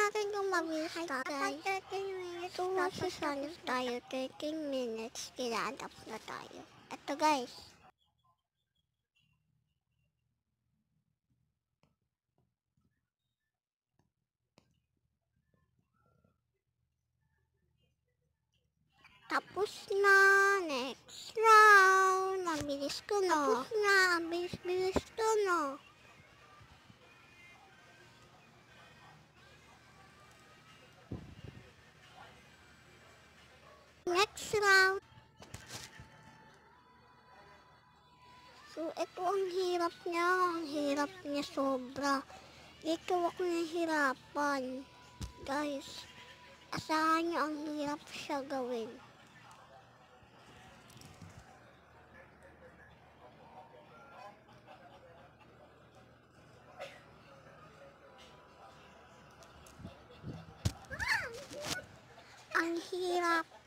natin kung mabilis tayo. 13 minutes. So, masasalis tayo. 13 minutes. Kailangan na tayo. Ito guys. Tapos na. Next round. Mabilis ko no. Tapos na. Ang bilis-bilis ko no. Next round. So, ito ang hirap niya. Ang hirap niya sobra. Dito ako nahihirapan. Guys, asahan niyo ang hirap siya gawin. Ang hirap.